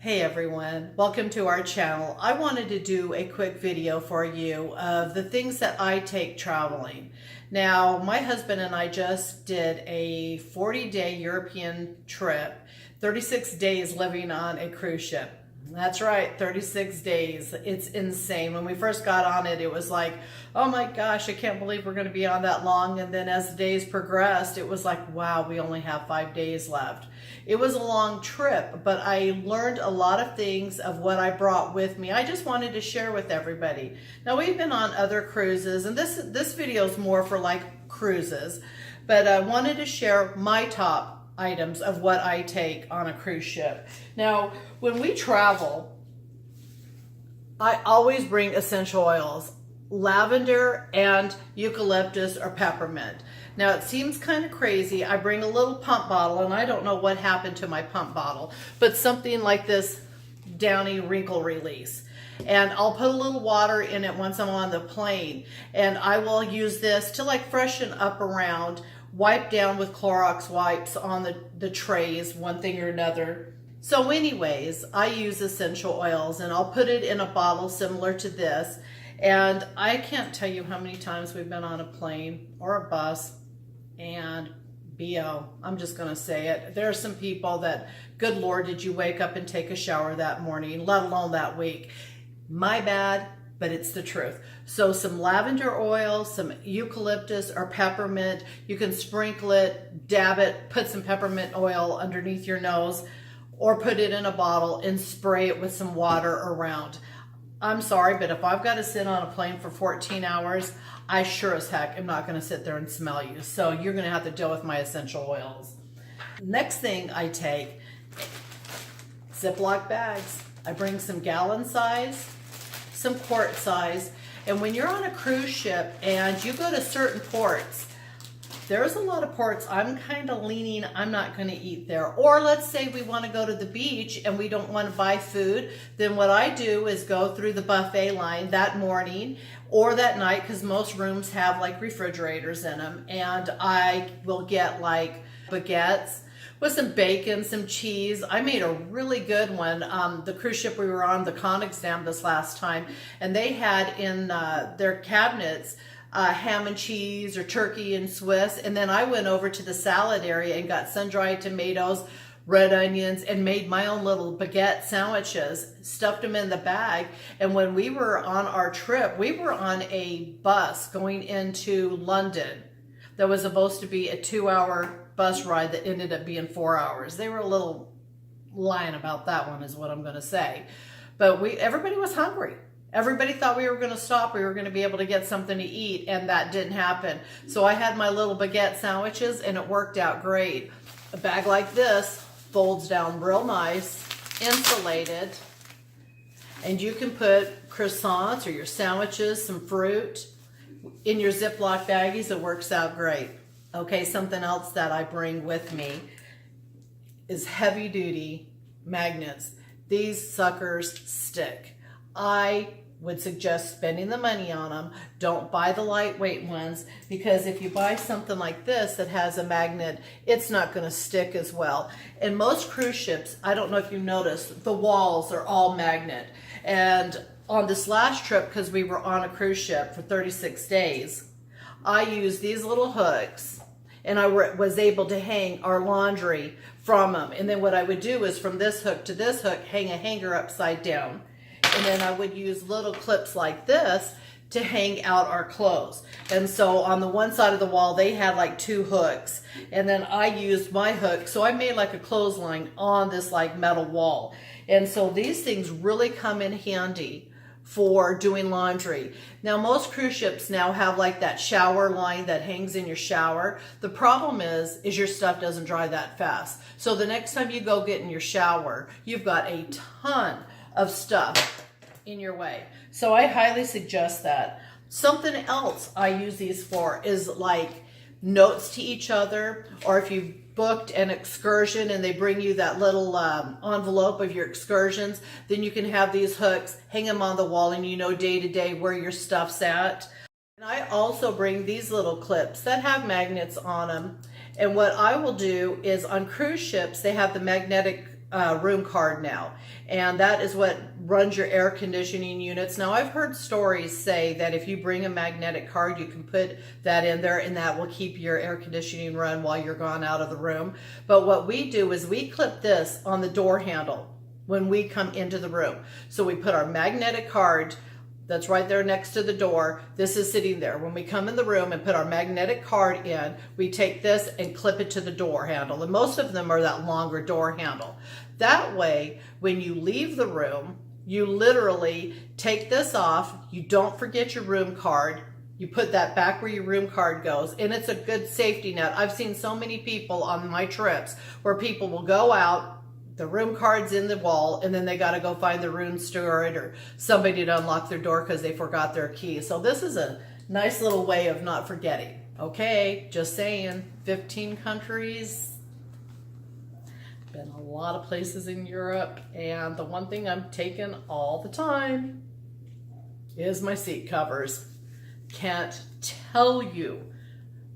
Hey everyone, welcome to our channel. I wanted to do a quick video for you of the things that I take traveling. Now, my husband and I just did a 40-day European trip, 36 days living on a cruise ship. That's right, 36 days. It's insane. When we first got on it, it was like, oh my gosh, I can't believe we're going to be on that long. And then as the days progressed, it was like, wow, we only have 5 days left. It was a long trip, but I learned a lot of things of what I brought with me. I just wanted to share with everybody. Now, we've been on other cruises, and this video is more for like cruises, but I wanted to share my top items of what I take on a cruise ship. Now, when we travel, I always bring essential oils, lavender and eucalyptus or peppermint. Now, it seems kind of crazy. I bring a little pump bottle, and I don't know what happened to my pump bottle, but something like this Downy wrinkle release. And I'll put a little water in it once I'm on the plane, and I will use this to like freshen up around, wipe down with Clorox wipes on the trays, one thing or another. So anyways, I use essential oils, and I'll put it in a bottle similar to this. And I can't tell you how many times we've been on a plane or a bus and BO, I'm just going to say it. There are some people that, good Lord, did you wake up and take a shower that morning, let alone that week? My bad, but it's the truth. So some lavender oil, some eucalyptus or peppermint, you can sprinkle it, dab it, put some peppermint oil underneath your nose, or put it in a bottle and spray it with some water around. I'm sorry, but if I've got to sit on a plane for 14 hours, I sure as heck am not going to sit there and smell you. So you're going to have to deal with my essential oils. Next thing I take, Ziploc bags. I bring some gallon size, some quart size, and when you're on a cruise ship and you go to certain ports, there's a lot of ports I'm kind of leaning I'm not going to eat there. Or let's say we want to go to the beach and we don't want to buy food, then what I do is go through the buffet line that morning or that night, because most rooms have like refrigerators in them, and I will get like baguettes with some bacon, some cheese. I made a really good one. The cruise ship we were on, the Königsdam, this last time, and they had in their cabinets ham and cheese or turkey and Swiss. And then I went over to the salad area and got sun-dried tomatoes, red onions, and made my own little baguette sandwiches, stuffed them in the bag. And when we were on our trip, we were on a bus going into London. That was supposed to be a 2-hour bus ride that ended up being 4 hours. They were a little lying about that one, is what I'm going to say. But everybody was hungry. Everybody thought we were going to stop, we were going to be able to get something to eat, and that didn't happen. So I had my little baguette sandwiches, and it worked out great. A bag like this folds down real nice, insulated, and you can put croissants or your sandwiches, some fruit in your Ziploc baggies. It works out great. Okay, something else that I bring with me is heavy duty magnets. These suckers stick. I would suggest spending the money on them. Don't buy the lightweight ones, because if you buy something like this that has a magnet, it's not going to stick as well. And most cruise ships, I don't know if you noticed, the walls are all magnet. And on this last trip, because we were on a cruise ship for 36 days, I used these little hooks, and I was able to hang our laundry from them. And then what I would do is from this hook to this hook, hang a hanger upside down. And then I would use little clips like this to hang out our clothes. And so on the one side of the wall, they had like 2 hooks. And then I used my hook. So I made like a clothesline on this like metal wall. And so these things really come in handy for doing laundry. Now, most cruise ships now have like that shower line that hangs in your shower. The problem is your stuff doesn't dry that fast. So the next time you go get in your shower, you've got a ton of stuff in your way. So I highly suggest that. Something else I use these for is like notes to each other, or if you booked an excursion and they bring you that little envelope of your excursions, then you can have these hooks, hang them on the wall, and you know day to day where your stuff's at. And I also bring these little clips that have magnets on them. And what I will do is on cruise ships, they have the magnetic room card now, and that is what runs your air conditioning units. Now, I've heard stories say that if you bring a magnetic card, you can put that in there and that will keep your air conditioning run while you're gone out of the room. But what we do is we clip this on the door handle when we come into the room. So we put our magnetic card that's right there next to the door. This is sitting there. When we come in the room and put our magnetic card in, we take this and clip it to the door handle. And most of them are that longer door handle. That way, when you leave the room, you literally take this off. You don't forget your room card. You put that back where your room card goes, and it's a good safety net. I've seen so many people on my trips where people will go out, the room card's in the wall, and then they got to go find the room steward or somebody to unlock their door because they forgot their key. So this is a nice little way of not forgetting. Okay, just saying, 15 countries. Been a lot of places in Europe, and the one thing I'm taking all the time is my seat covers. Can't tell you,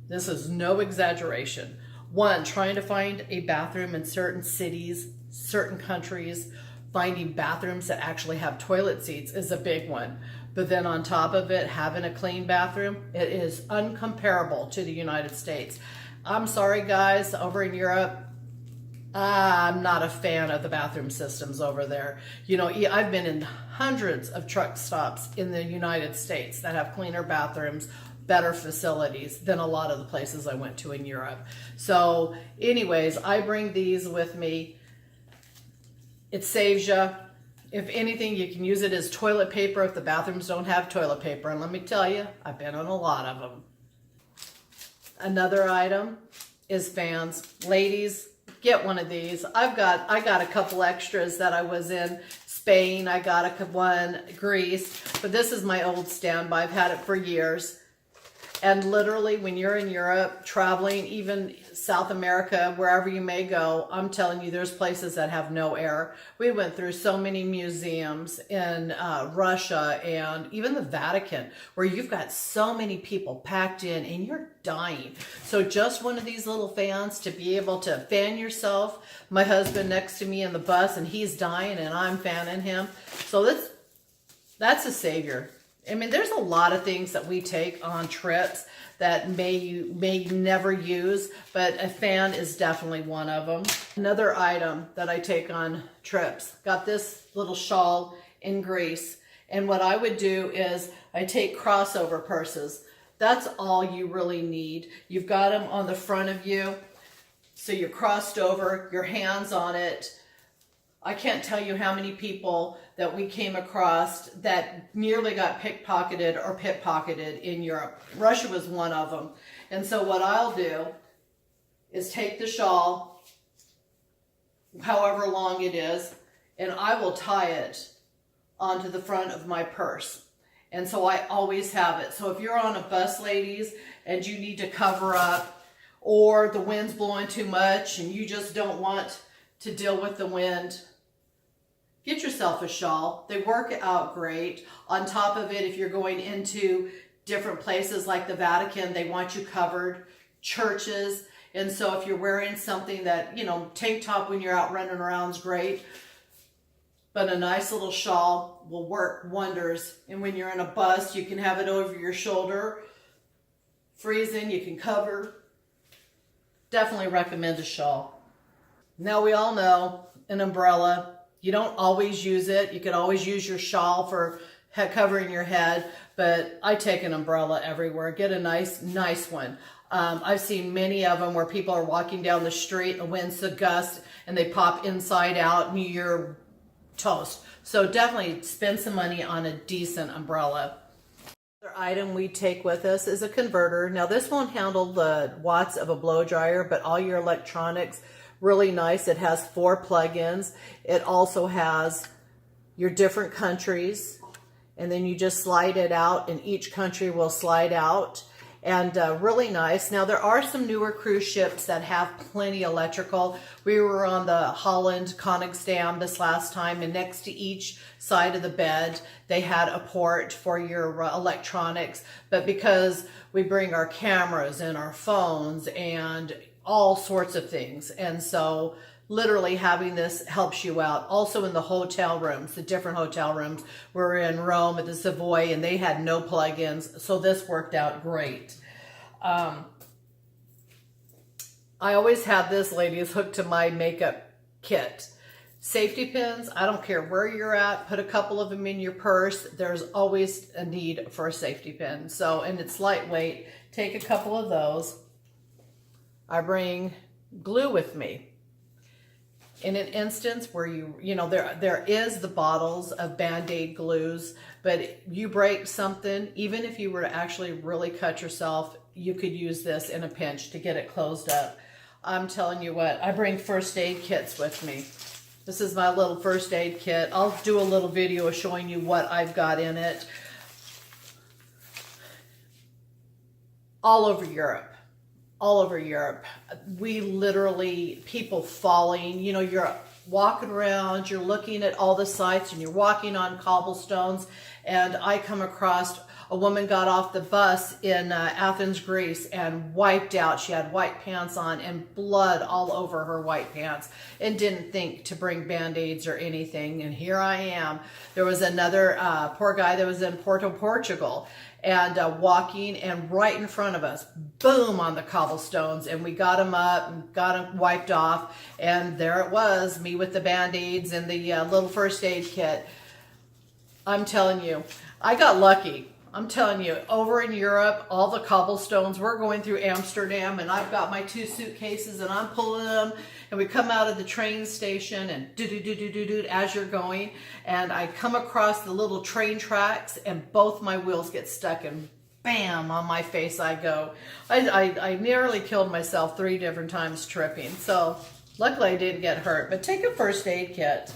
this is no exaggeration. One, trying to find a bathroom in certain cities, certain countries, finding bathrooms that actually have toilet seats is a big one. But then on top of it, having a clean bathroom, it is uncomparable to the United States. I'm sorry guys, over in Europe, I'm not a fan of the bathroom systems over there. You know, I've been in hundreds of truck stops in the United States that have cleaner bathrooms, better facilities than a lot of the places I went to in Europe. So anyways, I bring these with me. It saves you. If anything, you can use it as toilet paper if the bathrooms don't have toilet paper. And let me tell you, I've been on a lot of them. Another item is fans. Ladies, get one of these. I got a couple extras that I was in Spain. I got one Greece, but this is my old standby. I've had it for years. And literally, when you're in Europe, traveling, even South America, wherever you may go, I'm telling you, there's places that have no air. We went through so many museums in Russia and even the Vatican, where you've got so many people packed in and you're dying. So just one of these little fans to be able to fan yourself. My husband next to me in the bus, and he's dying, and I'm fanning him. So that's a savior. I mean, there's a lot of things that we take on trips that you may never use, but a fan is definitely one of them. Another item that I take on trips, got this little shawl in Greece. And what I would do is I take crossover purses. That's all you really need. You've got them on the front of you, so you're crossed over, your hands on it. I can't tell you how many people that we came across that nearly got pickpocketed or pickpocketed in Europe. Russia was one of them. And so what I'll do is take the shawl, however long it is, and I will tie it onto the front of my purse. And so I always have it. So if you're on a bus, ladies, and you need to cover up, or the wind's blowing too much and you just don't want to deal with the wind, get yourself a shawl. They work out great. On top of it, if you're going into different places like the Vatican, they want you covered, churches. And so if you're wearing something that, you know, tank top when you're out running around is great, but a nice little shawl will work wonders. And when you're in a bus, you can have it over your shoulder. Freezing, you can cover. Definitely recommend a shawl. Now we all know an umbrella. You don't always use it. You could always use your shawl for covering your head, but I take an umbrella everywhere. Get a nice one. I've seen many of them where people are walking down the street, the wind's a gust, and they pop inside out and you're toast. So definitely spend some money on a decent umbrella. Another item we take with us is a converter. Now this won't handle the watts of a blow dryer, but all your electronics, really nice. It has 4 plug-ins. It also has your different countries, and then you just slide it out and each country will slide out, and really nice. Now there are some newer cruise ships that have plenty electrical. We were on the Holland Koningsdam this last time, and next to each side of the bed they had a port for your electronics, but because we bring our cameras and our phones and all sorts of things, and so literally having this helps you out. Also in the hotel rooms, the different hotel rooms. We're in Rome at the Savoy and they had no plug-ins, so this worked out great. I always have this, ladies, hooked to my makeup kit. Safety pins, I don't care where you're at, put a couple of them in your purse. There's always a need for a safety pin. So, and it's lightweight. Take a couple of those. I bring glue with me. In an instance where you know, there is the bottles of Band-Aid glues, but you break something, even if you were to actually really cut yourself, you could use this in a pinch to get it closed up. I'm telling you what, I bring first aid kits with me. This is my little first aid kit. I'll do a little video showing you what I've got in it. All over Europe. All over Europe. We literally, people falling, you know, you're walking around, you're looking at all the sights and you're walking on cobblestones. And I come across a woman got off the bus in Athens, Greece and wiped out. She had white pants on and blood all over her white pants and didn't think to bring Band-Aids or anything. And here I am. There was another poor guy that was in Portugal and walking, and right in front of us, boom, on the cobblestones, and we got him up and got him wiped off, and there it was, me with the Band-Aids and the little first aid kit. I'm telling you, I got lucky. I'm telling you, over in Europe, all the cobblestones, we're going through Amsterdam, and I've got my 2 suitcases, and I'm pulling them, and we come out of the train station, and do-do-do-do-do-do as you're going, and I come across the little train tracks, and both my wheels get stuck, and bam, on my face I go. I nearly killed myself 3 different times tripping, so luckily I didn't get hurt, but take a first aid kit.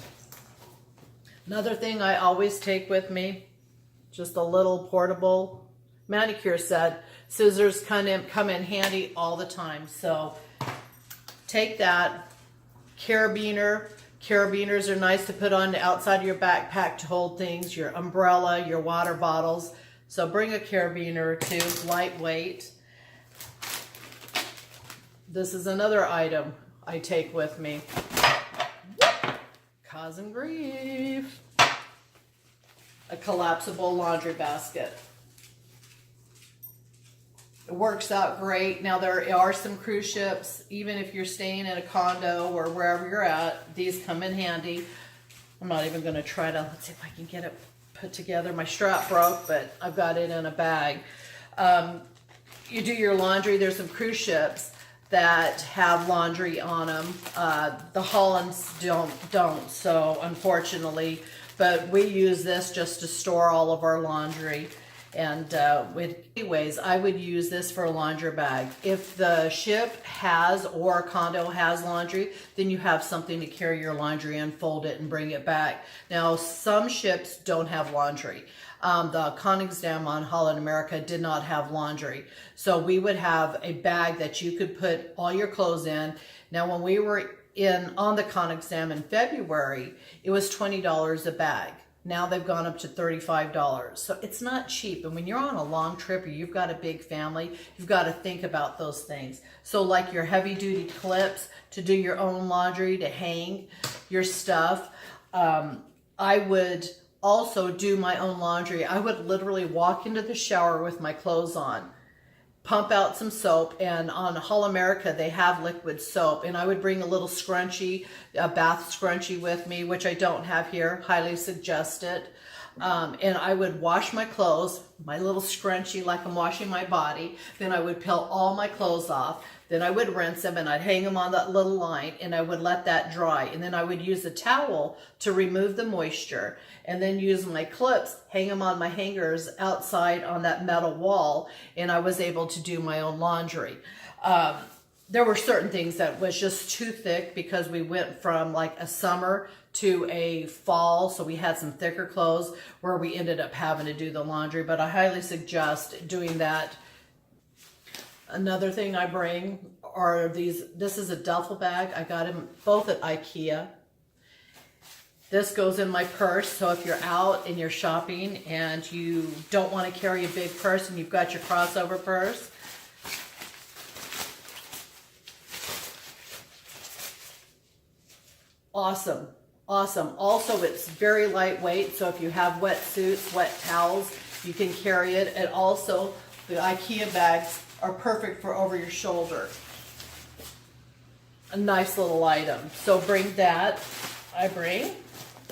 Another thing I always take with me, just a little portable manicure set. Scissors come in handy all the time. So take that. Carabiner. Carabiners are nice to put on the outside of your backpack to hold things, your umbrella, your water bottles. So bring a carabiner or 2, lightweight. This is another item I take with me. Causing grief. A collapsible laundry basket. It works out great. Now there are some cruise ships, even if you're staying in a condo or wherever you're at, these come in handy. I'm not even gonna try to, let's see if I can get it put together. My strap broke, but I've got it in a bag. You do your laundry, there's some cruise ships that have laundry on them. The Hollands don't, so unfortunately, but we use this just to store all of our laundry. And anyways, I would use this for a laundry bag. If the ship has, or a condo has laundry, then you have something to carry your laundry in, fold it, and bring it back. Now, some ships don't have laundry. The Koningsdam on Holland America did not have laundry. So we would have a bag that you could put all your clothes in. Now, when we were on the Koningsdam in February, it was $20 a bag. Now they've gone up to $35. So it's not cheap. And when you're on a long trip or you've got a big family, you've got to think about those things. So like your heavy duty clips to do your own laundry, to hang your stuff. I would also do my own laundry. I would literally walk into the shower with my clothes on, pump out some soap, and on Hall America they have liquid soap, and I would bring a little scrunchie, a bath scrunchie with me, which I don't have here, highly suggest it. And I would wash my clothes, my little scrunchie like I'm washing my body, then I would peel all my clothes off, then I would rinse them and I'd hang them on that little line and I would let that dry, and then I would use a towel to remove the moisture, and then use my clips, hang them on my hangers outside on that metal wall, and I was able to do my own laundry. There were certain things that was just too thick because we went from like a summer to a fall, so we had some thicker clothes where we ended up having to do the laundry, but I highly suggest doing that. Another thing I bring are these, this is a duffel bag. I got them both at IKEA. This goes in my purse, so if you're out and you're shopping and you don't want to carry a big purse and you've got your crossover purse, Awesome. Awesome. Also, it's very lightweight, so if you have wetsuits, wet towels, you can carry it. And also, the IKEA bags are perfect for over your shoulder. A nice little item. So bring that. I bring.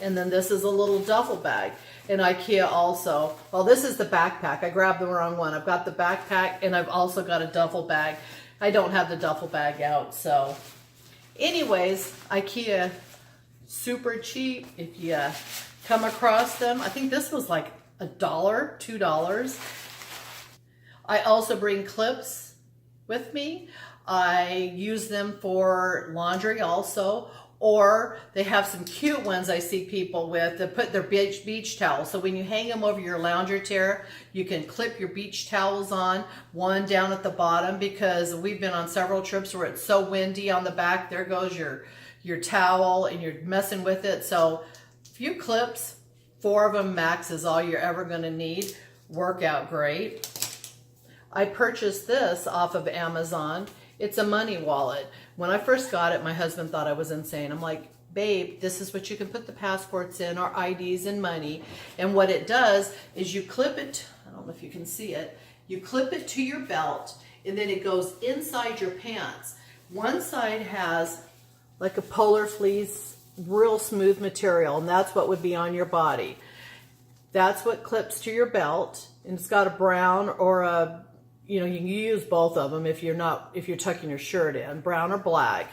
And then this is a little duffel bag. In IKEA also. Well, this is the backpack. I grabbed the wrong one. I've got the backpack and I've also got a duffel bag. I don't have the duffel bag out, so. Anyways, IKEA, super cheap if you come across them. I think this was like $1, $2. I also bring clips with me. I use them for laundry also, or they have some cute ones I see people with that put their beach towels. So when you hang them over your lounger chair, you can clip your beach towels on, one down at the bottom, because we've been on several trips where it's so windy on the back. There goes your towel and you're messing with it. So a few clips, 4 of them max is all you're ever gonna need. Work out great. I purchased this off of Amazon. It's a money wallet. When I first got it, my husband thought I was insane. I'm like, babe, this is what you can put the passports in, our IDs and money. And what it does is you clip it, I don't know if you can see it, you clip it to your belt and then it goes inside your pants. One side has like a polar fleece, real smooth material, and that's what would be on your body. That's what clips to your belt, and it's got a brown or a, you know, you can use both of them if you're tucking your shirt in, brown or black.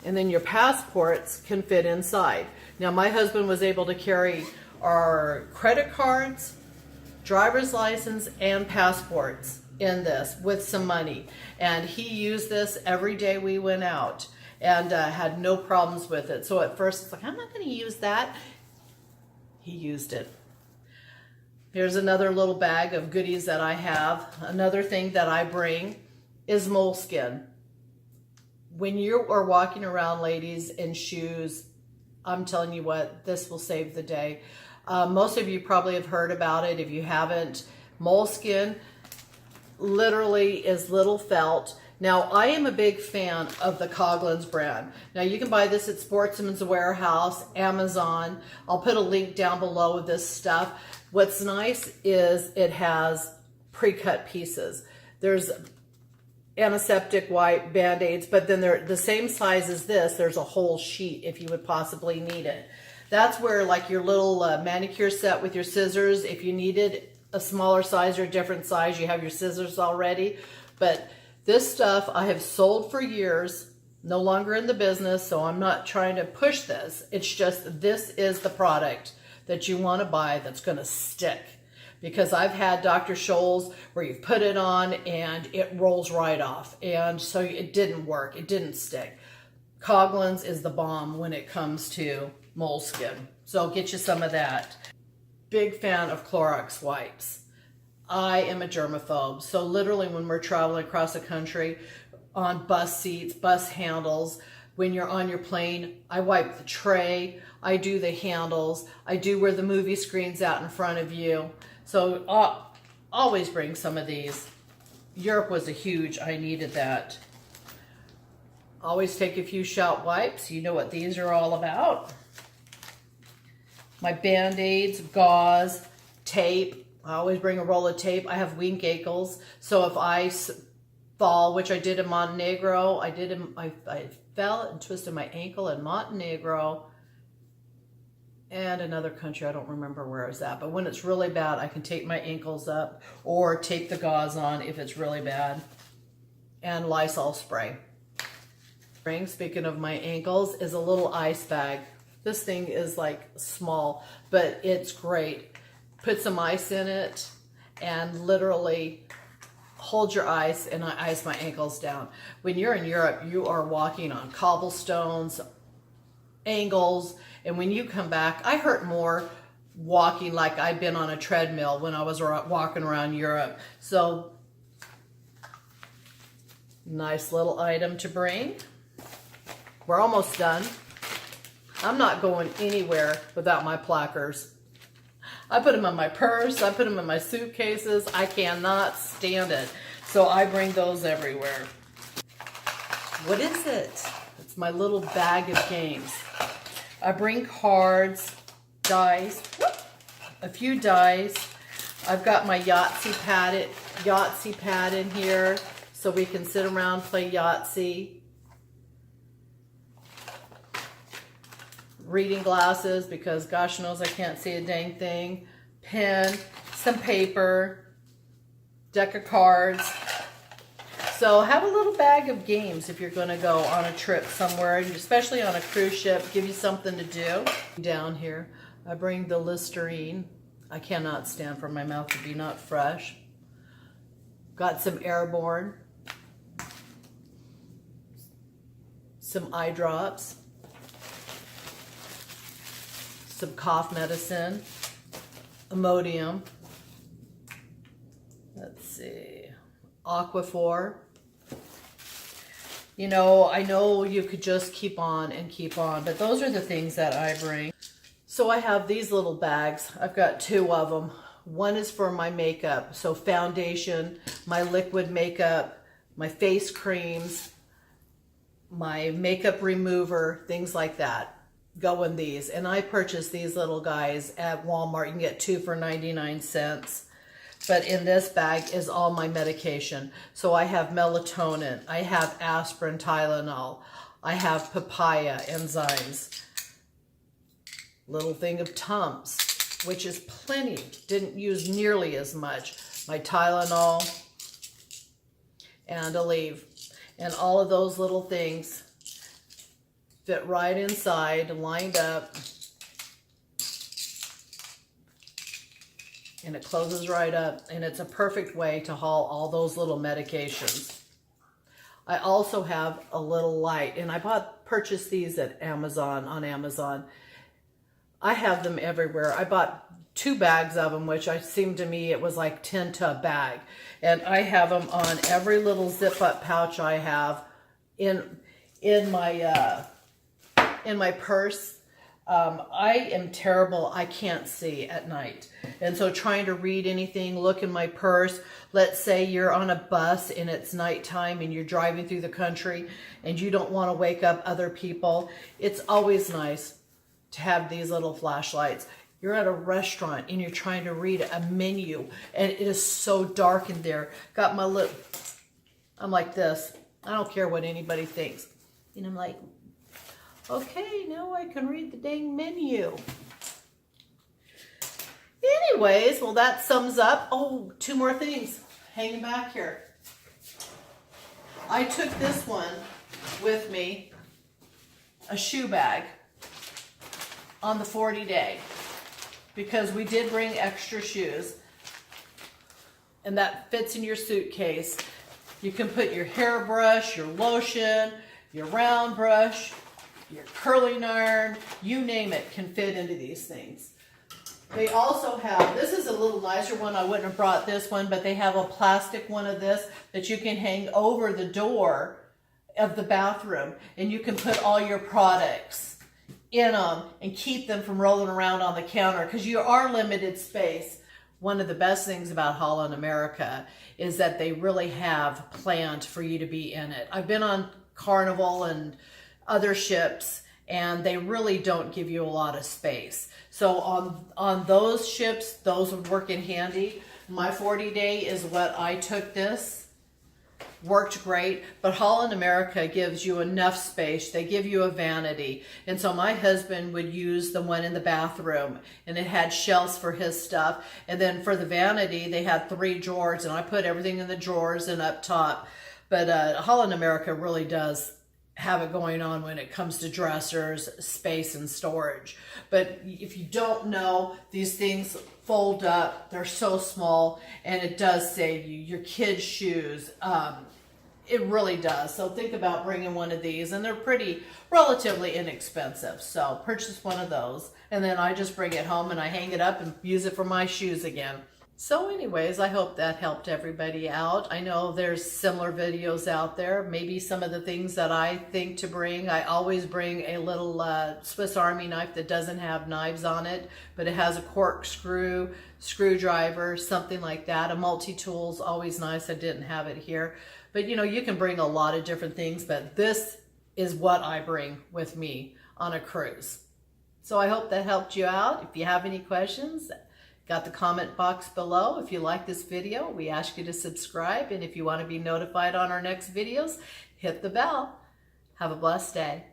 And then your passports can fit inside. Now, my husband was able to carry our credit cards, driver's license, and passports in this with some money. And he used this every day we went out and had no problems with it. So at first it's like, I'm not going to use that. He used it. Here's another little bag of goodies that I have. Another thing that I bring is Moleskin. When you are walking around, ladies, in shoes, I'm telling you what, this will save the day. Most of you probably have heard about it. If you haven't, Moleskin literally is little felt. Now, I am a big fan of the Coghlan's brand. Now, you can buy this at Sportsman's Warehouse, Amazon. I'll put a link down below with this stuff. What's nice is it has pre-cut pieces. There's antiseptic wipe, Band-Aids, but then they're the same size as this. There's a whole sheet if you would possibly need it. That's where like your little manicure set with your scissors, if you needed a smaller size or a different size, you have your scissors already. But this stuff I have sold for years, no longer in the business, so I'm not trying to push this. It's just this is the product that you want to buy that's going to stick. Because I've had Dr. Shawls where you put it on and it rolls right off. And so it didn't work. It didn't stick. Coghlan's is the bomb when it comes to Moleskin. So get you some of that. Big fan of Clorox wipes. I am a germaphobe. So literally when we're traveling across the country on bus seats, bus handles, when you're on your plane, I wipe the tray, I do the handles, I do where the movie screen's out in front of you. So always bring some of these. Europe was a huge, I needed that. Always take a few Shout wipes. You know what these are all about. My Band-Aids, gauze, tape. I always bring a roll of tape. I have wink ankles. So if I fall, which I did in Montenegro, I fell and twisted my ankle in Montenegro and another country. I don't remember where I was at. But when it's really bad, I can tape my ankles up or tape the gauze on if it's really bad. And Lysol spray. Speaking of my ankles, is a little ice bag. This thing is like small, but it's great. Put some ice in it and literally hold your ice, and I ice my ankles down. When you're in Europe, you are walking on cobblestones, angles, and when you come back, I hurt more walking like I've been on a treadmill when I was walking around Europe. So, nice little item to bring. We're almost done. I'm not going anywhere without my plackers. I put them in my purse. I put them in my suitcases. I cannot stand it. So I bring those everywhere. What is it? It's my little bag of games. I bring cards, dice, a few dice. I've got my Yahtzee pad in here so we can sit around, play Yahtzee. Reading glasses because gosh knows I can't see a dang thing. Pen, some paper, deck of cards. So have a little bag of games if you're going to go on a trip somewhere, especially on a cruise ship. Give you something to do. Down here, I bring the Listerine. I cannot stand for my mouth to be not fresh. Got some Airborne. Some eye drops. Some cough medicine. Imodium. Let's see. Aquaphor. You know, I know you could just keep on and keep on, but those are the things that I bring. So I have these little bags. I've got two of them. One is for my makeup, so foundation, my liquid makeup, my face creams, my makeup remover, things like that go in these. And I purchased these little guys at Walmart. You can get two for 99 cents. But in this bag is all my medication. So I have melatonin, I have aspirin, Tylenol, I have papaya enzymes, little thing of Tums, which is plenty, didn't use nearly as much, my Tylenol, and Aleve. And all of those little things fit right inside, lined up. And it closes right up, and it's a perfect way to haul all those little medications. I also have a little light, and I purchased these at Amazon, on Amazon. I have them everywhere. I bought 2 bags of them, which seemed to me it was like 10 to a bag. And I have them on every little zip-up pouch I have in my purse. I am terrible. I can't see at night. And so trying to read anything, look in my purse. Let's say you're on a bus and it's nighttime and you're driving through the country and you don't want to wake up other people. It's always nice to have these little flashlights. You're at a restaurant and you're trying to read a menu and it is so dark in there. Got my lip. I'm like this. I don't care what anybody thinks. And I'm like, okay, now I can read the dang menu. Anyways, well, that sums up. Oh, 2 more things hanging back here. I took this one with me, a shoe bag, on the 40-day because we did bring extra shoes, and that fits in your suitcase. You can put your hairbrush, your lotion, your round brush, your curling iron, you name it, can fit into these things. They also have, this is a little nicer one. I wouldn't have brought this one, but they have a plastic one of this that you can hang over the door of the bathroom, and you can put all your products in them and keep them from rolling around on the counter because you are limited space. One of the best things about Holland America is that they really have planned for you to be in it. I've been on Carnival and other ships, and they really don't give you a lot of space. So on those ships, those would work in handy. My 40-day is what I took this. Worked great, but Holland America gives you enough space. They give you a vanity. And so my husband would use the one in the bathroom, and it had shelves for his stuff. And then for the vanity, they had 3 drawers, and I put everything in the drawers and up top. But Holland America really does have it going on when it comes to dressers, space, and storage. But if you don't know, these things fold up. They're so small, and it does save you. Your kids' shoes, it really does. So think about bringing one of these, and they're relatively inexpensive. So purchase one of those, and then I just bring it home and I hang it up and use it for my shoes again. So anyways, I hope that helped everybody out. I know there's similar videos out there. Maybe some of the things that I think to bring. I always bring a little Swiss Army knife that doesn't have knives on it, but it has a corkscrew, screwdriver, something like that. A multi-tool's always nice. I didn't have it here. But you know, you can bring a lot of different things, but this is what I bring with me on a cruise. So I hope that helped you out. If you have any questions, got the comment box below. If you like this video, we ask you to subscribe. And if you want to be notified on our next videos, hit the bell. Have a blessed day.